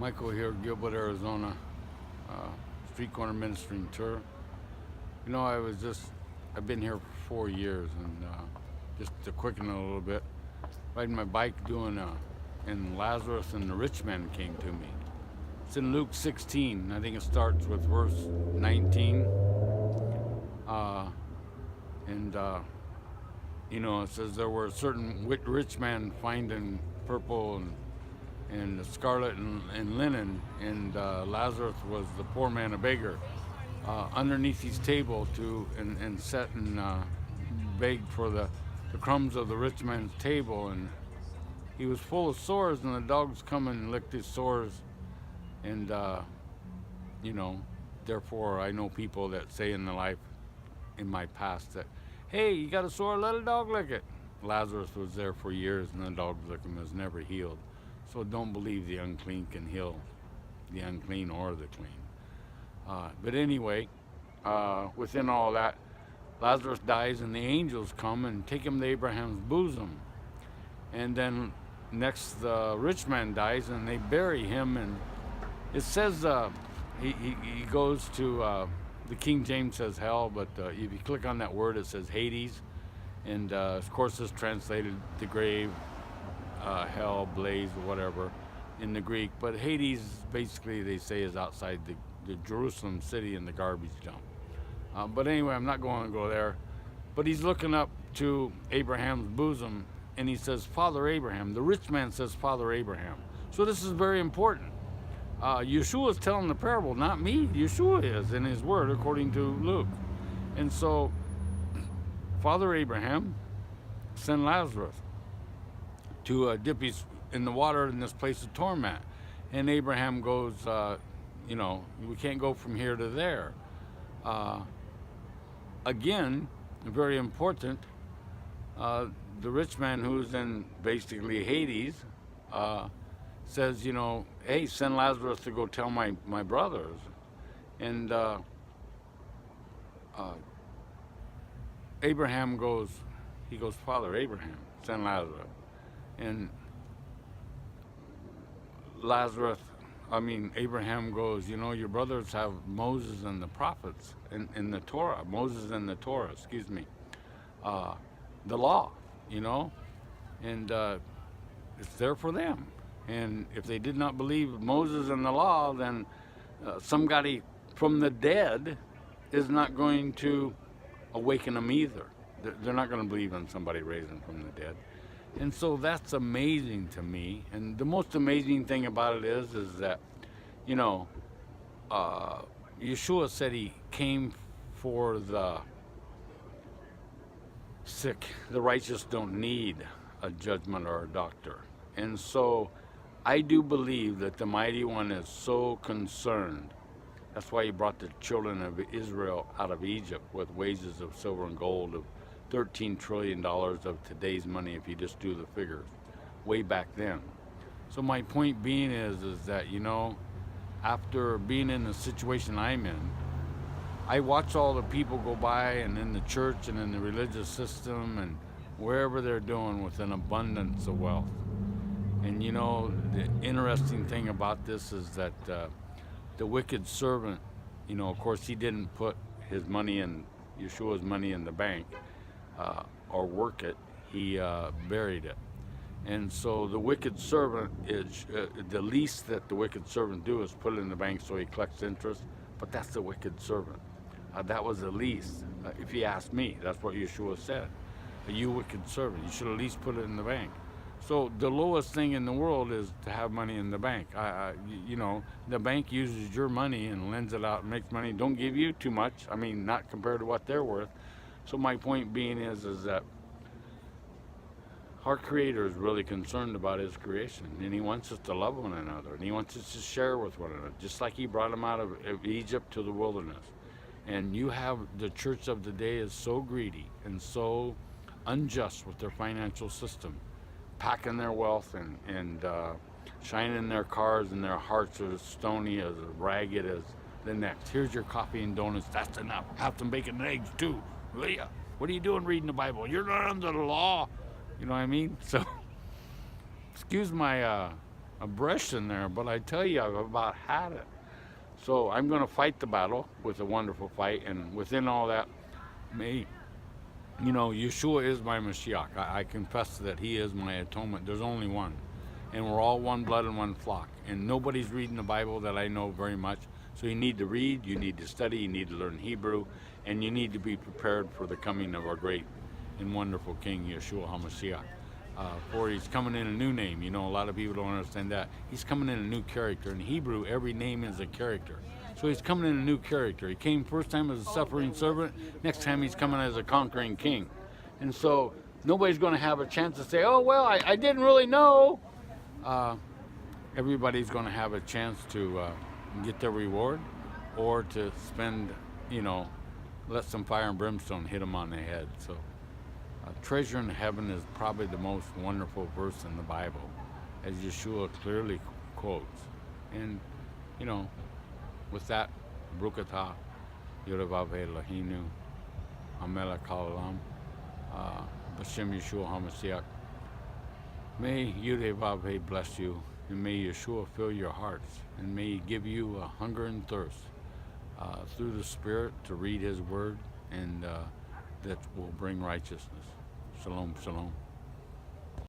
Michael here, Gilbert, Arizona, uh, street corner ministering tour. I've been here for 4 years, and just to quicken it a little bit, riding my bike in Lazarus, and the rich man came to me. It's in Luke 16. I think it starts with verse 19. Uh, and, it says there were a certain rich man finding purple and scarlet and linen, and Lazarus was the poor man, a beggar, underneath his table and sat and begged for the crumbs of the rich man's table. And he was full of sores, and the dogs come and licked his sores. And, therefore I know people that say in my past that, hey, you got a sore, let a dog lick it. Lazarus was there for years, and the dog licking was never healed. So don't believe the unclean can heal the unclean or the clean. But anyway, within all that, Lazarus dies, and the angels come and take him to Abraham's bosom. And then next, the rich man dies, and they bury him. And it says he goes to, the King James says hell, but if you click on that word, it says Hades. And of course, it's translated the grave, hell, blaze, or whatever in the Greek. But Hades, basically, they say, is outside the Jerusalem city in the garbage dump. But anyway, I'm not going to go there. But he's looking up to Abraham's bosom, and he says, Father Abraham. The rich man says, Father Abraham. So this is very important. Yeshua is telling the parable, not me. Yeshua is in his word, according to Luke. And so, Father Abraham sent Lazarus to dip in the water in this place of torment. And Abraham goes, we can't go from here to there. Again, very important, the rich man who's in basically Hades says, hey, send Lazarus to go tell my brothers. And Abraham goes, Father Abraham, send Lazarus. And Abraham goes, your brothers have Moses and the prophets in the Torah, the law, and it's there for them. And if they did not believe Moses and the law, then somebody from the dead is not going to awaken them either. They're not going to believe in somebody raising from the dead. And so that's amazing to me. And the most amazing thing about it is that, Yeshua said he came for the sick. The righteous don't need a judgment or a doctor. And so I do believe that the Mighty One is so concerned. That's why he brought the children of Israel out of Egypt with wages of silver and gold of $13 trillion of today's money, if you just do the figures, way back then. So my point being is that, after being in the situation I'm in, I watch all the people go by, and in the church and in the religious system and wherever they're doing, with an abundance of wealth. And the interesting thing about this is that the wicked servant, of course, he didn't put his money in, Yeshua's money in the bank or work it. He buried it. And so the wicked servant is, the least that the wicked servant do is put it in the bank so he collects interest. But that's the wicked servant. That was the least. If you ask me, that's what Yeshua said. You wicked servant, you should at least put it in the bank. So the lowest thing in the world is to have money in the bank. The bank uses your money and lends it out and makes money. Don't give you too much. Not compared to what they're worth. So my point being is that our Creator is really concerned about His creation, and He wants us to love one another, and He wants us to share with one another, just like He brought them out of Egypt to the wilderness. And you have the church of the day is so greedy and so unjust with their financial system, packing their wealth and shining their cars, and their hearts are as stony, as ragged as the next. Here's your coffee and donuts. That's enough. Have some bacon and eggs too. Leah, what are you doing reading the Bible? You're not under the law. You know what I mean? So, excuse my a brush in there, but I tell you, I've about had it. So I'm going to fight the battle with a wonderful fight, and within all that, may Yeshua is my Mashiach. I confess that He is my atonement. There's only one, and we're all one blood and one flock. And nobody's reading the Bible that I know very much. So you need to read, you need to study, you need to learn Hebrew, and you need to be prepared for the coming of our great and wonderful King Yeshua HaMashiach. For He's coming in a new name. A lot of people don't understand that. He's coming in a new character. In Hebrew, every name is a character. So He's coming in a new character. He came first time as a suffering servant. Next time He's coming as a conquering king. And so nobody's going to have a chance to say, oh, well, I didn't really know. Everybody's going to have a chance to get their reward, or to spend, let some fire and brimstone hit them on the head. So treasure in heaven is probably the most wonderful verse in the Bible, as Yeshua clearly quotes. And, with that, Brukatah, Yorevav Elohinu, Amelech Haolam, B'Shem Yeshua HaMashiach. May Yorevav bless you, and may Yeshua fill your hearts, and may He give you a hunger and thirst through the Spirit to read His Word, and that will bring righteousness. Shalom, shalom.